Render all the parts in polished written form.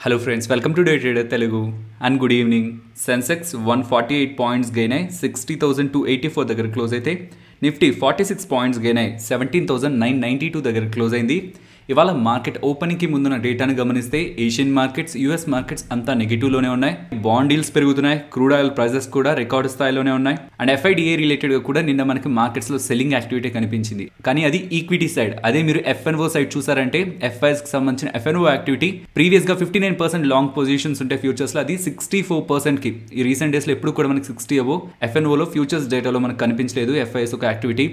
Hello friends, welcome to Day Trader Telugu and good evening. Sensex 148 points gain అయి 60,284 దగ్గర close అయితే Nifty 46 points gain అయి 17,992 దగ్గర close అయింది. ఇవాళ మార్కెట్ ఓపెనింగ్ కి ముందున్న డేటాను గమనిస్తే ఏషియన్ మార్కెట్స్, యూఎస్ మార్కెట్స్ అంతా నెగిటివ్ లోనే ఉన్నాయి. బాండ్ డీల్స్ పెరుగుతున్నాయి, క్రూడ్ ఆయిల్ ప్రైసెస్ కూడా రికార్డు స్థాయిలోనే ఉన్నాయి. అండ్ ఎఫ్ఐడిఏ రిలేటెడ్ గా కూడా నిన్న మనకి మార్కెట్స్ లో సెల్లింగ్ యాక్టివిటీ కనిపించింది. కానీ అది ఈక్విటీ సైడ్. అదే మీరు ఎఫ్ఎన్ఓ సైడ్ చూసారంటే ఎఫ్ఐఎస్ కి సంబంధించిన ఎఫ్ఎన్ఓ యాక్టివిటీ ప్రీవియస్ గా 59% లాంగ్ పొజిషన్స్ ఉంటే ఫ్యూచర్స్ లో అది 64% కి. ఈ రీసెంట్ డేస్ లో ఎప్పుడు కూడా మనకి 60 అబో ఎఫ్ఎన్ఓలో ఫ్యూచర్స్ డేటాలో మనకు కనిపించలేదు ఎఫ్ఐఎస్ ఒక యాక్టివిటీ.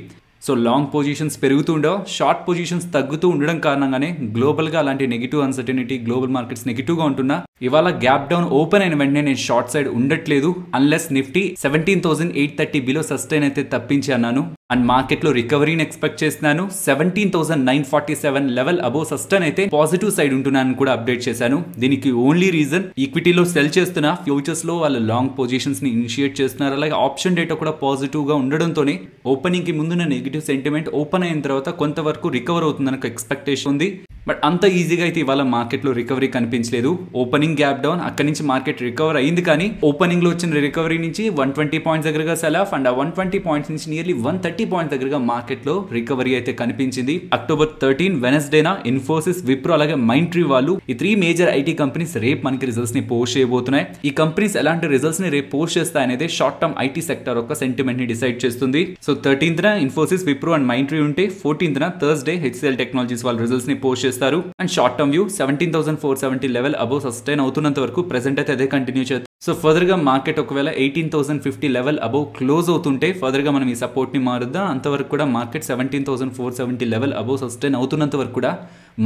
సో లాంగ్ పొజిషన్స్ పెరుగుతూ ఉండవు, షార్ట్ పొజిషన్స్ తగ్గుతూ ఉండడం కారణంగానే గ్లోబల్గా అలాంటి నెగిటివ్ అన్సర్టనిటీ, గ్లోబల్ మార్కెట్స్ నెగిటివ్గా ఉంటున్నా ఇవాళ గ్యాప్ డౌన్ ఓపెన్ అయిన వెంటనే నేను షార్ట్ సైడ్ ఉండట్లేదు అన్లెస్ నిఫ్టీ 17,830 బిలో సస్టైన్ అయితే తప్పించి అన్నాను. అండ్ మార్కెట్లో రికవరీని ఎక్స్పెక్ట్ చేస్తున్నాను. 17,947 లెవెల్ అబోవ్ సస్టైన్ అయితే పాజిటివ్ సైడ్ ఉంటున్నాను కూడా అప్డేట్ చేశాను. దీనికి ఓన్లీ రీజన్ ఈక్విటీలో సెల్ చేస్తున్న, ఫ్యూచర్స్ లో వాళ్ళు లాంగ్ పొజిషన్స్ ని ఇనిషియేట్ చేస్తున్నారు. అలాగే ఆప్షన్ డేటా కూడా పాజిటివ్ గా ఉండడంతోనే ఓపెనింగ్ కి ముందున్న నెగిటివ్ సెంటిమెంట్ ఓపెన్ అయిన తర్వాత కొంతవరకు రికవర్ అవుతుందని ఒక ఎక్స్పెక్టేషన్ ఉంది. బట్ అంత ఈజీగా అయితే ఇవాళ మార్కెట్లో రికవరీ కనిపించలేదు. ఓపెనింగ్ గ్యాప్ డౌన్, అక్కడి నుంచి మార్కెట్ రికవర్ అయింది. కానీ ఓపెనింగ్ లో వచ్చిన రికవరీ నుంచి 120 పాయింట్స్ దగ్గరగా సెల్ ఆఫ్ అండ్ ఆ 120 పాయింట్స్ నుంచి నియర్లీ 130 పాయింట్స్ దగ్గరగా మార్కెట్ లో రికవరీ అయితే కనిపించింది. అక్టోబర్ 13 వెనస్డేనా ఇన్ఫోసిస్, విప్రో అలాగే మైండ్ ట్రీ వాళ్ళు ఈ 3 మేజర్ ఐటీ కంపెనీస్ రేపు మనకి రిజల్ట్స్ ని పోస్ట్ చేయబోతున్నాయి. ఈ కంపెనీస్ ఎలాంటి రిజల్ట్స్ ని రేపు పోస్ట్ చేస్తాయనేది షార్ట్ టర్మ్ ఐటీ సెక్టర్ యొక్క సెంటిమెంట్ ని డిసైడ్ చేస్తుంది. So 13th Infosys, Wipro and Mindtree ఉంటే 14th థర్స్డే హెచ్సిఎల్ టెక్నాలజీస్ వాళ్ళ రిజల్ట్స్ ని పోస్ట్ చేస్తారు. And short term view 17,470 level above sustain అవుతున్నంత వరకు ప్రెసెంట్ అయితే అదే కంటిన్యూ చేస్తారు. సో ఫర్దర్ గా మార్కెట్ ఒకవేళ 18,050 లెవెల్ అబోవ్ క్లోజ్ అవుతుంటే ఫర్దర్ గా మనం ఈ సపోర్ట్ ని మారుద్దాం. అంతవరకు కూడా మార్కెట్ 17,470 లెవెల్ అబోవ్ సస్టైన్ అవుతున్నంత వరకు కూడా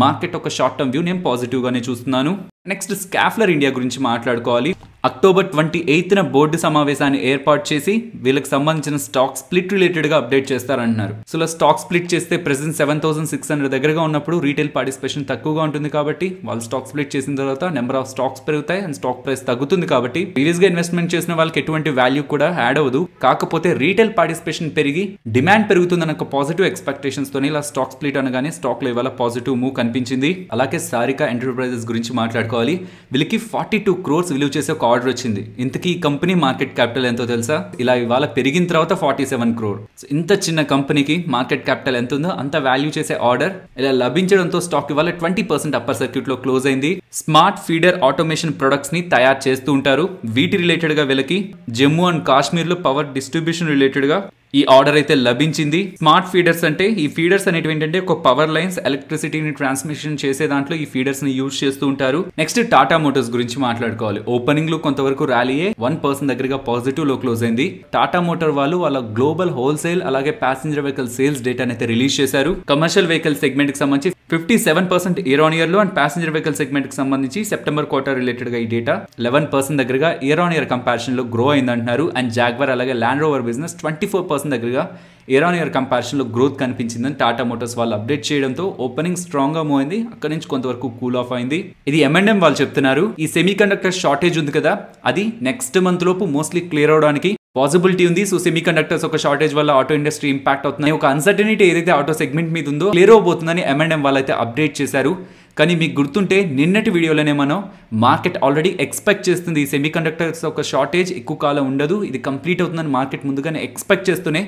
మార్కెట్ ఒక షార్ట్ టర్మ్ వ్యూ నేను పాజిటివ్ గానే చూస్తున్నాను. నెక్స్ట్ స్కాఫ్లర్ ఇండియా గురించి మాట్లాడుకోవాలి. అక్టోబర్ 28న బోర్డు సమావేశాన్ని ఏర్పాటు చేసి వీళ్ళకి సంబంధించిన స్టాక్ స్ప్లిట్ రిలేటెడ్ గా అప్డేట్ చేస్తారంటున్నారు. సో ఇలా స్టాక్ స్ప్లిట్ చేస్తే ప్రెసెంట్ 7,600 దగ్గరగా ఉన్నప్పుడు రీటైల్ పార్టిసిపేషన్ తక్కువగా ఉంటుంది కాబట్టి వాళ్ళు స్టాక్ స్ప్లిట్ చేసిన తర్వాత నెంబర్ ఆఫ్ స్టాక్స్ పెరుగుతాయి అండ్ స్టాక్ ప్రైస్ తగ్గుతుంది. కాబట్టి ప్రీవియస్ గా ఇన్వెస్ట్మెంట్ చేసిన వాళ్ళకి ఎటువంటి వాల్యూ కూడా యాడ్ అవ్వదు. కాకపోతే రీటైల్ పార్టిసిపేషన్ పెరిగి డిమాండ్ పెరుగుతుందన్న ఒక పాజిటివ్ ఎక్స్పెక్టేషన్స్ తోనే ఇలా స్టాక్ స్ప్లిట్ అనగానే స్టాక్ లో ఇవాళ పాజిటివ్ మూవ్ కనిపించింది. అలాగే సారికా ఎంటర్ప్రైజెస్ గురించి మాట్లాడుకోవాలి. వీళ్ళకి 42 crores విలువ చేసే ఒక ఆర్డర్ వచ్చింది. ఇంతకీ ఈ కంపెనీ మార్కెట్ క్యాపిటల్ ఎంతో తెలుసా? ఇలా ఇవాళ పెరిగిన తర్వాత 47 crore. ఇంత చిన్న కంపెనీకి మార్కెట్ క్యాపిటల్ ఎంత ఉందో అంత వాల్యూ చేసే ఆర్డర్ ఇలా లభించడంతో స్టాక్ ఇవాళ 20% అప్పర్ సర్క్యూట్ లో క్లోజ్ అయింది. స్మార్ట్ ఫీడర్ ఆటోమేషన్ ప్రొడక్ట్స్ ని తయారు చేస్తూ ఉంటారు. వీటి రిలేటెడ్ గా వీళ్ళకి జమ్మూ అండ్ కాశ్మీర్ లో పవర్ డిస్ట్రిబ్యూషన్ రిలేటెడ్ గా ఈ ఆర్డర్ అయితే లభించింది. స్మార్ట్ ఫీడర్స్ అంటే ఈ ఫీడర్స్ అనేవి ఏంటంటే ఒక పవర్ లైన్స్ ఎలక్ట్రిసిటీని ట్రాన్స్మిషన్ చేసే దాంట్లో ఈ ఫీడర్స్ ని యూజ్ చేస్తూ ఉంటారు. నెక్స్ట్ టాటా మోటార్స్ గురించి మాట్లాడుకోవాలి. ఓపెనింగ్ లో కొంతవరకు ర్యాలీయే 1% దగ్గరగా పాజిటివ్ లో క్లోజ్ అయింది. టాటా మోటార్ వాళ్ళు వాళ్ళ గ్లోబల్ హోల్సేల్ అలాగే ప్యాసింజర్ వెహికల్ సేల్స్ డేటాని అయితే రిలీజ్ చేశారు. కమర్షియల్ వెహికల్ సెగ్మెంట్ కి సంబంధించి 57% ఇయర్ ఆన్ ఇయర్ లో అండ్ ప్యాసింజర్ వెహికల్ సెగ్మెంట్ కి సంబంధించి సెప్టెంబర్ క్వార్టర్ రిలేటెడ్ గా ఈ డేటా 11% దగ్గరగా ఇయర్ ఆన్ ఇయర్ కంపారిజన్ లో గ్రో అయింది అంటున్నారు. అండ్ జాగ్వార్ అలాగే ల్యాండ్ రోవర్ బిజినెస్ 24% దగ్గరగా ఇయర్ ఆన్ ఇయర్ కంపారిజన్ లో గ్రోత్ కనిపించిందని టాటా మోటార్స్ వాళ్ళు అప్డేట్ చేయడంతో ఓపెనింగ్ స్ట్రాంగ్ గా మూవ్ అయింది. అక్కడ నుంచి కొంతవరకు కూల్ ఆఫ్ అయింది. ఇది M&M వాళ్ళు చెప్తున్నారు. ఈ సెమీ కండక్టర్ షార్టేజ్ ఉంది కదా, అది నెక్స్ట్ మంత్ లోపు మోస్ట్లీ క్లియర్ అవడానికి పాసిబిలిటీ ఉంది. సో సెమీ కండక్టర్స్ ఒక షార్టేజ్ వల్ల ఆటో ఇండస్ట్రీ ఇంపాక్ట్ అవుతుంది. ఒక అన్సర్టనిటీ ఏదైతే ఆటో సెగ్మెంట్ మీద ఉందో క్లియర్ అవబోతుందని M&M వాళ్ళు అయితే అప్డేట్ చేశారు. కానీ మీకు గుర్తుంటే నిన్నటి వీడియోలోనే మనం మార్కెట్ ఆల్రెడీ ఎక్స్పెక్ట్ చేస్తుంది ఈ సెమీ కండక్టర్స్ ఒక షార్టేజ్ ఎక్కువ కాలం ఉండదు, ఇది కంప్లీట్ అవుతుందని మార్కెట్ ముందుగానే ఎక్స్పెక్ట్ చేస్తూనే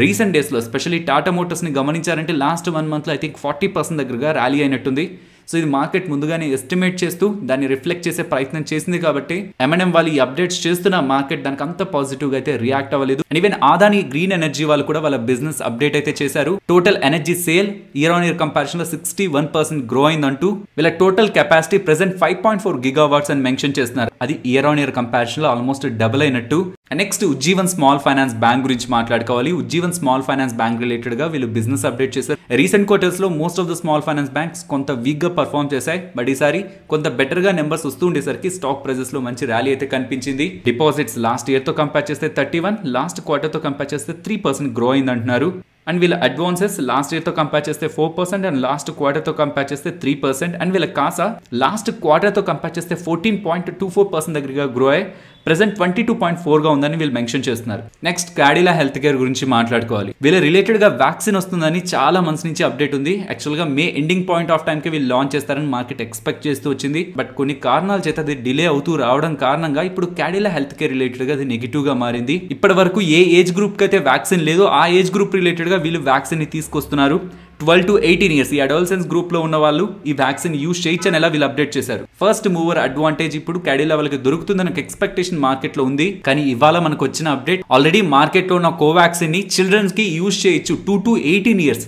రీసెంట్ డేస్లో ఎస్పెషల్లీ టాటా మోటార్స్ని గమనించారంటే లాస్ట్ 1 monthలో ఐ థింక్ 40% దగ్గరగా ర్యాలీ అయినట్టుంది. సో ఇది మార్కెట్ ముందుగానే ఎస్టిమేట్ చేస్తూ దాన్ని రిఫ్లెక్ట్ చేసే ప్రయత్నం చేసింది కాబట్టి M&M వాళ్ళు ఈ అప్డేట్స్ చేస్తున్న మార్కెట్ దానికి అంత పాజిటివ్ గా అయితే రియాక్ట్ అవ్వలేదు. And even Adani green energy వాళ్ళు కూడా వాళ్ళ బిజినెస్ అప్డేట్ అయితే చేశారు. Total energy sale year on year comparison లో 61% గ్రో అయిందంటూ వీళ్ళ టోటల్ కెపాసిటీ ప్రెసెంట్ 5.4 GW అని మెన్షన్ చేస్తున్నారు. అది ఇయర్ ఆన్ ఇయర్ కంపారిజన్ లో ఆల్మోస్ట్ డబుల్ అయినట్టు. Next Ujjivan small finance bank గురించి మాట్లాడుకోవాలి. Ujjivan small finance bank related గా వీళ్ళు బిజినెస్ అప్డేట్ చేశారు. రీసెంట్ క్వార్టర్స్ లో most of the small finance banks కొంత వీక్ గా పర్ఫార్మ్ చేశాయి. బట్ ఈసారి కొంత బెటర్ గా నెంబర్స్ వస్తూ ఉండేసరికి స్టాక్ ప్రైజెస్ లో మంచి ర్యాలీ అయితే కనిపించింది. డిపాజిట్స్ లాస్ట్ ఇయర్ తో కంపేర్ చేస్తే 31, లాస్ట్ క్వార్టర్ తో కంపేర్ చేస్తే 3% గ్రో అయింది అంటున్నారు. అండ్ వీళ్ళ అడ్వాన్సెస్ లాస్ట్ ఇయర్ తో కంపేర్ చేస్తే 4% అండ్ లాస్ట్ క్వార్టర్ తో కంపేర్ చేస్తే 3%. అండ్ వీళ్ళ కాసా లాస్ట్ క్వార్టర్ తో కంపేర్ చేస్తే 14.24% దగ్గరగా గ్రో అయ్యి ప్రెసెంట్ 22.4గా ఉందని వీళ్ళు మెన్షన్ చేస్తున్నారు. నెక్స్ట్ క్యాడిలా హెల్త్ కేర్ గురించి మాట్లాడుకోవాలి. వీళ్ళ రిలేటెడ్ గా వ్యాక్సిన్ వస్తుందని చాలా మంత్స్ నుంచి అప్డేట్ ఉంది. యాక్చువల్ గా May ending point of time కి వీళ్ళు లాంచ్ చేస్తారని మార్కెట్ ఎక్స్పెక్ట్ చేస్తూ వచ్చింది. బట్ కొన్ని కారణాల చేత అది డిలే అవుతూ రావడం కారణంగా ఇప్పుడు క్యాడిలా హెల్త్ కేర్ రిలేటెడ్ గా అది నెగిటివ్ గా మారింది. ఇప్పటి వరకు ఏ ఏజ్ గ్రూప్ కి అయితే వ్యాక్సిన్ లేదో ఆ ఏజ్ గ్రూప్ రిలేటెడ్ గా వీళ్ళు వ్యాక్సిన్ ని తీసుకొస్తున్నారు. 12 to 18 ఇయర్స్ ఈ అడోలసెన్స్ గ్రూప్ లో ఉన్న వాళ్ళు ఈ వ్యాక్సిన్ యూజ్ చేయొచ్చని ఎలా వీళ్ళు అప్డేట్ చేశారు. ఫస్ట్ మూవర్ అడ్వాంటేజ్ ఇప్పుడు క్యాడిలా వాళ్ళకి దొరుకుతుందని ఒక ఎక్స్పెక్టేషన్ మార్కెట్ లో ఉంది. కానీ ఇవాళ మనకు వచ్చిన అప్డేట్ ఆల్రెడీ మార్కెట్ లో ఉన్న కోవాక్సిన్ ని చిల్డ్రన్స్ కి యూజ్ చేయొచ్చు 2 to 18 ఇయర్స్.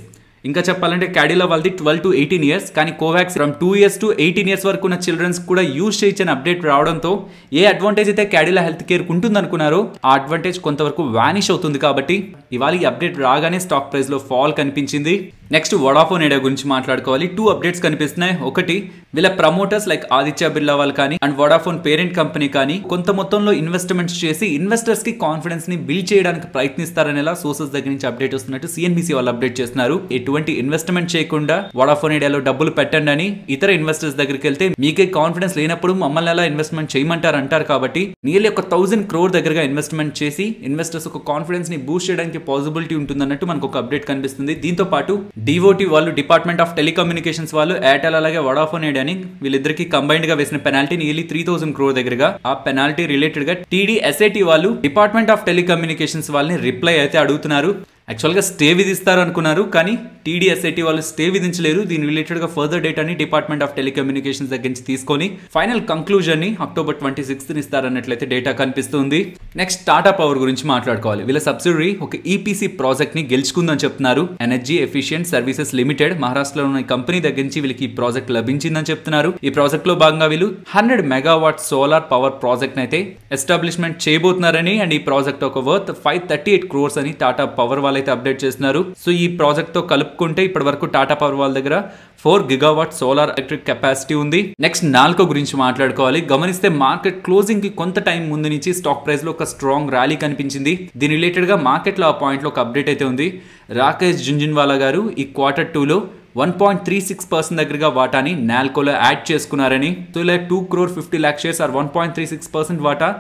ఇంకా చెప్పాలంటే క్యాడిలా వాళ్ళది 12 to 18 ఇయర్స్, కానీ Covax from 2 years to 18 years వరకు ఉన్న చిల్డ్రన్స్ కూడా యూజ్ చేయొచ్చని అప్డేట్ రావడంతో ఏ అడ్వాంటేజ్ అయితే క్యాడిలా హెల్త్ కేర్ ఉంటుంది అనుకున్నారో ఆ అడ్వాంటేజ్ కొంతవరకు వానిష్ అవుతుంది. కాబట్టి ఇవాళ ఈ అప్డేట్ రాగానే స్టాక్ ప్రైస్ లో ఫాల్ కనిపించింది. నెక్స్ట్ వడాఫోన్ ఐడియా గురించి మాట్లాడుకోవాలి. 2 అప్డేట్స్ కనిపిస్తున్నాయి. ఒకటి, వీళ్ళ ప్రమోటర్స్ లైక్ ఆదిత్య బిర్లా వాళ్ళు కానీ అండ్ వడాఫోన్ పేరెంట్ కంపెనీ కానీ కొంత మొత్తంలో ఇన్వెస్ట్మెంట్స్ చేసి ఇన్వెస్టర్స్ కి కాన్ఫిడెన్స్ ని బిల్డ్ చేయడానికి ప్రయత్నిస్తారనేలా సోర్సెస్ దగ్గర నుంచి అప్డేట్ వస్తున్నట్టు సిఎన్బిసి వాళ్ళు అప్డేట్ చేస్తున్నారు. ఎటువంటి ఇన్వెస్ట్మెంట్ చేయకుండా వడాఫోన్ ఐడియాలో డబ్బులు పెట్టండి అని ఇతర ఇన్వెస్టర్స్ దగ్గరికి వెళ్తే మీకే కాన్ఫిడెన్స్ లేనప్పుడు మమ్మల్ని ఎలా ఇన్వెస్ట్మెంట్ చేయమంటారు అంటారు. కాబట్టి నియర్లీ 1000 crore దగ్గరగా ఇన్వెస్ట్మెంట్ చేసి ఇన్వెస్టర్స్ ఒక కాన్ఫిడెన్స్ ని బూస్ట్ చేయడానికి పాసిబిలిటీ ఉంటుందన్నట్టు మనకు ఒక అప్డేట్ కనిపిస్తుంది. దీంతో పాటు డిఓటి వాళ్ళు డిపార్ట్మెంట్ ఆఫ్ టెలికమ్యూనికేషన్స్ వాళ్ళు ఎయిర్టెల్ అలాగే వడాఫోన్ ఐడియాని వీళ్ళిద్దరికి కంబైన్డ్ గా వేసిన పెనాల్టీ నియర్లీ 3000 crore దగ్గరగా. ఆ పెనాల్టీ రిలేటెడ్ గా టీడీఎస్ఐటి వాళ్ళు డిపార్ట్మెంట్ ఆఫ్ టెలికమ్యూనికేషన్స్ వాళ్ళని రిప్లై అయితే అడుగుతున్నారు. యాక్చువల్గా స్టే విధిస్తారు అనుకున్నారు, కానీ టీడీఎస్ఐటి వాళ్ళు స్టే విధించలేరు. దీని రిలేటెడ్ గా ఫర్దర్ డేటాని డిపార్ట్మెంట్ ఆఫ్ టెలికమ్యూనికేషన్స్ దగ్గర నుంచి తీసుకొని ఫైనల్ కంక్లూజన్ ని October 26th ఇస్తారన్నట్లయితే డేటా కనిపిస్తుంది. నెక్స్ట్ టాటా పవర్ గురించి మాట్లాడుకోవాలి. వీళ్ళ సబ్సిడరీ ఒక ఈపీసీ ప్రాజెక్ట్ ని గెలుచుకుందని చెప్తున్నారు. ఎనర్జీ ఎఫిషియెంట్ సర్వీసెస్ లిమిటెడ్ మహారాష్ట్రలో ఉన్న ఈ కంపెనీ దగ్గర నుంచి వీళ్ళకి ఈ ప్రాజెక్ట్ లభించిందని చెప్తున్నారు. ఈ ప్రాజెక్ట్ లో భాగంగా వీళ్ళు 100 MW సోలార్ పవర్ ప్రాజెక్ట్ అయితే ఎస్టాబ్లిష్మెంట్ చేయబోతున్నారని అండ్ ఈ ప్రాజెక్ట్ ఒక వర్త్ 538 crores అని టాటా పవర్ వాళ్ళు అయితే అప్డేట్ చేస్తున్నారు. సో ఈ ప్రాజెక్ట్ తో కలుపుకుంటే ఇప్పటి వరకు టాటా పవర్ వాళ్ళ దగ్గర 4 GW సోలార్ ఎలక్ట్రిక్ కెపాసిటీ ఉంది. నెక్స్ట్ నాల్కో గురించి మాట్లాడుకోవాలి. గమనిస్తే మార్కెట్ క్లోజింగ్ కి కొంత టైం ముందు నుంచి స్టాక్ ప్రైస్ లో ఒక స్ట్రాంగ్ ర్యాలీ కనిపించింది. దీని రిలేటెడ్ గా మార్కెట్ లో ఆ పాయింట్ లో ఒక అప్డేట్ అయితే ఉంది. రాకేష్ జుంజున్వాలా గారు ఈ Q2లో 1.36% దగ్గరగా వాటాని నాల్కోలో యాడ్ చేసుకున్నారని. సో ఇలా 2.50 crore షేర్స్ ఆర్ 1.36% వాటా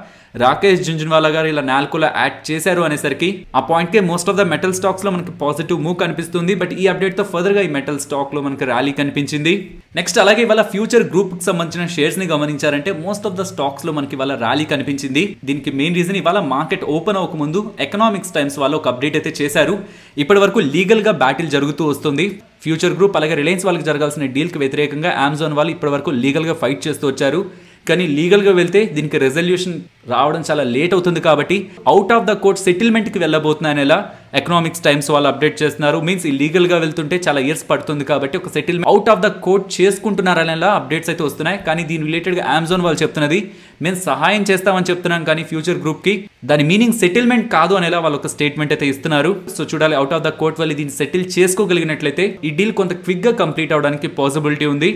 రాకేష్ జుంజున్వాలా గారు ఇలా నాల్కోలో యాడ్ చేశారు అనేసరికి ఆ point K most of the metal stocks లో మనకి పాజిటివ్ మూవ్ కనిపిస్తుంది. బట్ ఈ అప్డేట్ తో ఫర్దర్ గా ఈ మెటల్ స్టాక్ లో మనకి ర్యాలీ కనిపించింది. నెక్స్ట్ అలాగే ఇవాళ ఫ్యూచర్ గ్రూప్ కి సంబంధించిన షేర్స్ ని గమనించారంటే మోస్ట్ ఆఫ్ ద స్టాక్స్ లో మనకి ఇవాళ ర్యాలీ కనిపించింది. దీనికి మెయిన్ రీజన్ ఇవాళ మార్కెట్ ఓపెన్ అవ్వక ముందు ఎకనామిక్స్ టైమ్స్ వాళ్ళు ఒక అప్డేట్ అయితే చేశారు. ఇప్పటి వరకు లీగల్ గా బ్యాటిల్ జరుగుతూ వస్తుంది. ఫ్యూచర్ గ్రూప్ అలాగే రిలయన్స్ వాళ్ళకి జరగాల్సిన డీల్ కి వ్యతిరేకంగా అమెజాన్ వాళ్ళు ఇప్పటి వరకు లీగల్ గా ఫైట్ చేస్తూ వచ్చారు. కానీ లీగల్ గా వెళ్తే దీనికి రెజల్యూషన్ రావడం చాలా లేట్ అవుతుంది. కాబట్టి out of the court settlement కి వెళ్ళబోతున్నాయని ఎలా ఎకనామిక్స్ టైమ్స్ వాళ్ళు అప్డేట్ చేస్తున్నారు. మీన్స్ ఈ లీగల్ గా వెళ్తుంటే చాలా ఇయర్స్ పడుతుంది కాబట్టి ఒక settlement out of the court చేసుకుంటున్నారనేలా అప్డేట్స్ అయితే వస్తున్నాయి. కానీ దీని రిలేటెడ్ గా అమెజాన్ వాళ్ళు చెప్తున్నది మేము సహాయం చేస్తామని చెప్తున్నాం, కానీ ఫ్యూచర్ గ్రూప్ కి దాని మీనింగ్ సెటిల్మెంట్ కాదు అనేలా వాళ్ళు ఒక స్టేట్మెంట్ అయితే ఇస్తున్నారు. సో చూడాలి అవుట్ ఆఫ్ ద కోర్ట్ వాళ్ళు దీన్ని సెటిల్ చేసుకోగలిగినట్లయితే ఈ డీల్ కొంత క్విక్ గా కంప్లీట్ అవడానికి పాసిబిలిటీ ఉంది.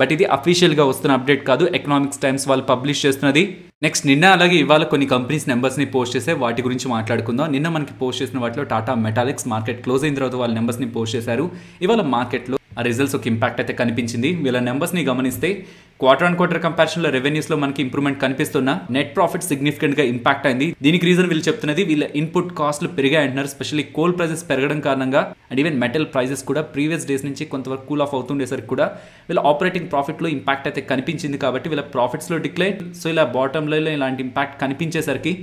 బట్ ఇది అఫీషియల్ గా వస్తున్న అప్డేట్ కాదు, ఎకనామిక్స్ టైమ్స్ వాళ్ళు పబ్లిష్ చేస్తున్నది. నెక్స్ట్ నిన్న అలాగే ఇవాళ కొన్ని కంపెనీస్ నెంబర్స్ ని పోస్ట్ చేసే వాటి గురించి మాట్లాడుకుందాం. నిన్న మనకి పోస్ట్ చేసిన వాటిలో టాటా మెటాలిక్స్ మార్కెట్ క్లోజ్ అయిన తర్వాత వాళ్ళ నెంబర్స్ ని పోస్ట్ చేశారు. ఇవాళ మార్కెట్ లో ఆ రిజల్ట్స్ ఒక ఇంపాక్ట్ అయితే కనిపించింది. వీళ్ళ నెంబర్స్ ని గమనిస్తే క్వార్టర్ కంపారిజన్ లో రెవెన్యూస్ లో మనకి ఇంప్రూవ్మెంట్ కనిపిస్తున్న నెట్ ప్రాఫిట్ సిగ్నిఫికెంట్ గా ఇంపాక్ట్ అయింది. దీనికి రీజన్ వీళ్ళు చెప్తున్నది వీళ్ళ ఇన్పుట్ కాస్ట్లు పెరిగాయి అంటున్నారు. స్పెషల్లీ కోల్ ప్రైసెస్ పెరగడం కారణంగా అండ్ ఈవెన్ మెటల్ ప్రైసెస్ కూడా ప్రీవియస్ డేస్ నుంచి కొంతవరకు కూల్ ఆఫ్ అవుతుండేసరికి కూడా వీళ్ళ ఆపరేటింగ్ ప్రాఫిట్ లో ఇంపాక్ట్ అయితే కనిపించింది. కాబట్టి వీళ్ళ ప్రాఫిట్స్ లో డిక్లైన్. సో ఇలా బాటమ్ లైన్ లో ఇలాంటి ఇంపాక్ట్ కనిపించేసరికి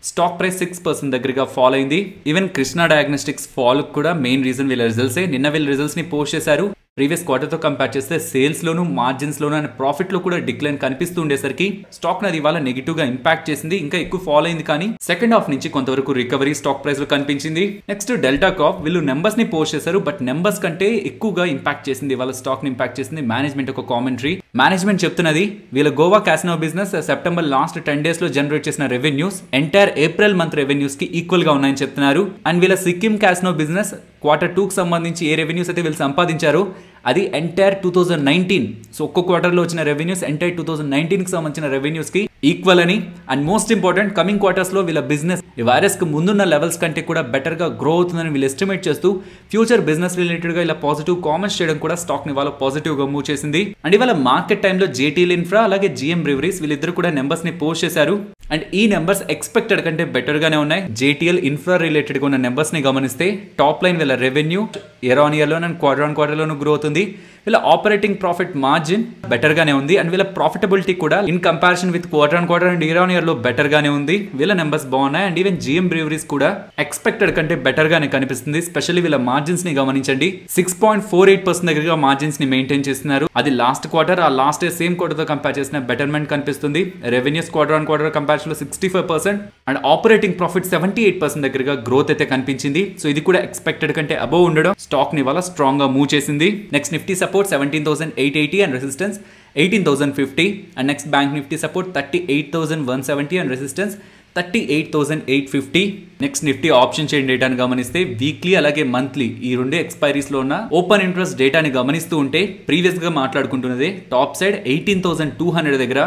స్టాక్ ప్రైస్ 6% దగ్గరగా ఫాల్ అయింది. ఈవెన్ కృష్ణ డయాగ్నోస్టిక్స్ ఫాల్ కూడా మెయిన్ రీజన్ వీళ్ళ రిజల్ట్సే. నిన్న వీళ్ళ రిజల్ట్స్ ని పోస్ట్ చేశారు. ప్రీవియస్ క్వార్టర్తో కంపేర్ చేస్తే సేల్స్లోను మార్జిన్స్లోను అండ్ ప్రాఫిట్లో కూడా డిక్లైన్ కనిపిస్తూ ఉండేసరికి స్టాక్ నది ఇవాళ నెగిటివ్గా ఇంపాక్ట్ చేసింది. ఇంకా ఎక్కువ ఫాల్ అయింది, కానీ సెకండ్ హాఫ్ నుంచి కొంతవరకు రికవరీ స్టాక్ ప్రైస్లో కనిపించింది. నెక్స్ట్ డెల్టా కాప్ వీళ్ళు నెంబర్స్ ని పోస్ట్ చేశారు, బట్ నెంబర్స్ కంటే ఎక్కువగా ఇంపాక్ట్ చేసింది ఇవాళ స్టాక్ ని ఇంపాక్ట్ చేసింది మేనేజ్మెంట్ ఒక కామెంటరీ. మేనేజ్మెంట్ చెప్తున్నది వీళ్ళ Goa casino business September last 10 days లో జనరేట్ చేసిన revenues entire April month revenues కి ఈక్వల్ గా ఉన్నాయని చెప్తున్నారు. అండ్ వీళ్ళ సిక్కిం క్యాసినో బిజినెస్ Q2 కి సంబంధించి ఏ రెవెన్యూస్ అయితే వీళ్ళు సంపాదించారో అది ఎంటైర్ 2019. సో ఒక్క క్వార్టర్లో వచ్చిన రెవెన్యూస్ ఎంటైర్ 2019 కి సంబంధించిన రెవెన్యూస్ కి ఈక్వల్ అని. And most important, coming quarters లో వీళ్ళ బిజినెస్ ఈ వైరస్ కి ముందున్న లెవెల్స్ కంటే కూడా బెటర్ గా గ్రో అవుతుందని వీళ్ళు ఎస్టిమేట్ చేస్తూ ఫ్యూచర్ బిజినెస్ రిలేటెడ్ గా ఇలా పాజిటివ్ కామెంట్స్ చేయడం కూడా స్టాక్ ని ఇవాళ పాజిటివ్ గా మూవ్ చేసింది. అండ్ ఇవాళ మార్కెట్ టైంలో జేటీఎల్ ఇన్ఫ్రా అలాగే జిఎం బ్రివరీస్ వీళ్ళిద్దరు కూడా నెంబర్స్ ని పోస్ట్ చేశారు. అండ్ ఈ నెంబర్స్ ఎక్స్పెక్టెడ్ కంటే బెటర్ గానే ఉన్నాయి. జేటీఎల్ ఇన్ఫ్రా రిలేటెడ్ గా ఉన్న నెంబర్స్ ని గమనిస్తే టాప్ లైన్ వీళ్ళ రెవెన్యూ ఇయర్ ఆన్ ఇయర్ లో and quarter on quarter loan grow అవుతుంది. వీళ్ళ ఆపరేటింగ్ ప్రాఫిట్ మార్జిన్ బెటర్ గానే ఉంది. అండ్ వీళ్ళ ప్రాఫిటబిలిటీ కూడా in comparison with quarter on quarter and year on year లో బెటర్ గానే ఉంది. వీళ్ళ నెంబర్స్ బాగున్నాయి. అండ్ ఈవెన్ జిఎం బ్రివరీస్ కూడా ఎక్స్పెక్టెడ్ కంటే బెటర్ గానే కనిపిస్తుంది. స్పెషల్లీ వీళ్ళ మార్జిన్స్ ని గమనించండి, 6.48% దగ్గరగా మార్జిన్స్ ని మెయింటైన్ చేస్తున్నారు. అది లాస్ట్ క్వార్టర్, ఆ లాస్ట్ ఇయర్ సేమ్ క్వార్టర్ తో కంపేర్ చేసిన బెటర్మెంట్ కనిపిస్తుంది. Revenues quarter on quarter comparison లో 65% అండ్ ఆపరేటింగ్ ప్రాఫిట్ 78% దగ్గరగా గ్రోత్ అయితే కనిపించింది. సో ఇది కూడా ఎక్స్పెక్టెడ్ కంటే అబోవ్ ఉండడం స్టాక్ ని వల్ల స్ట్రాంగ్ గా మూవ్ చేసింది. Next Nifty support 17,880 and resistance 18,050 and next bank nifty support 38,170 and resistance 38,850. Next Nifty option chain డేటాను గమనిస్తే వీక్లీ అలాగే మంత్లీ ఈ రెండు ఎక్స్పైరీస్ లో ఉన్న ఓపెన్ ఇంట్రెస్ట్ డేటాని గమనిస్తూ ఉంటే ప్రీవియస్ గా మాట్లాడుకుంటున్నదే టాప్ సైడ్ 18,200 దగ్గర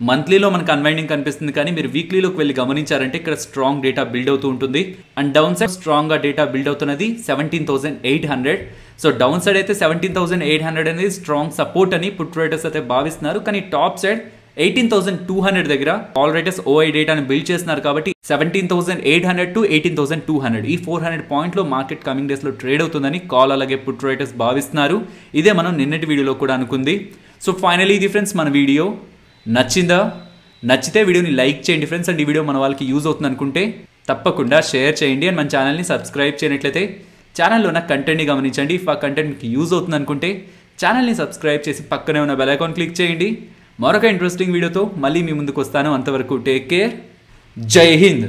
మంత్లీలో మనకు అన్వైండింగ్ కనిపిస్తుంది. కానీ మీరు వీక్లీలోకి వెళ్ళి గమనించారంటే ఇక్కడ స్ట్రాంగ్ డేటా బిల్డ్ అవుతూ ఉంటుంది. అండ్ డౌన్ సైడ్ స్ట్రాంగ్ గా డేటా బిల్డ్ అవుతున్నది 17,800. సో డౌన్ సైడ్ అయితే 17,800 అనేది స్ట్రాంగ్ సపోర్ట్ అని పుట్ రైటర్స్ అయితే భావిస్తున్నారు. కానీ టాప్ సైడ్ 18,200 దగ్గర ఆల్ రైటర్స్ ఓఐ డేటాని బిల్డ్ చేస్తున్నారు. కాబట్టి 17,800 to 18,200 ఈ 400 పాయింట్ లో మార్కెట్ కమింగ్ డేస్ లో ట్రేడ్ అవుతుందని కాల్ అలాగే పుట్ రైటర్స్ భావిస్తున్నారు. ఇదే మనం నిన్నటి వీడియోలో కూడా అనుకుంది. సో ఫైనలీ ఇది ఫ్రెండ్స్ మన వీడియో నచ్చిందా? నచ్చితే వీడియోని లైక్ చేయండి ఫ్రెండ్స్. అండ్ ఈ వీడియో మన వాళ్ళకి యూజ్ అవుతుంది అనుకుంటే తప్పకుండా షేర్ చేయండి. అండ్ మన ఛానల్ని సబ్స్క్రైబ్ చేయనట్లయితే ఛానల్లో ఉన్న కంటెంట్ని గమనించండి. ఇఫ్ ఆ కంటెంట్ మీకు యూజ్ అవుతుంది అనుకుంటే ఛానల్ని సబ్స్క్రైబ్ చేసి పక్కనే ఉన్న బెల్ ఐకాన్ క్లిక్ చేయండి. మరొక ఇంట్రెస్టింగ్ వీడియోతో మళ్ళీ మీ ముందుకు వస్తాను. అంతవరకు టేక్ కేర్. జై హింద్.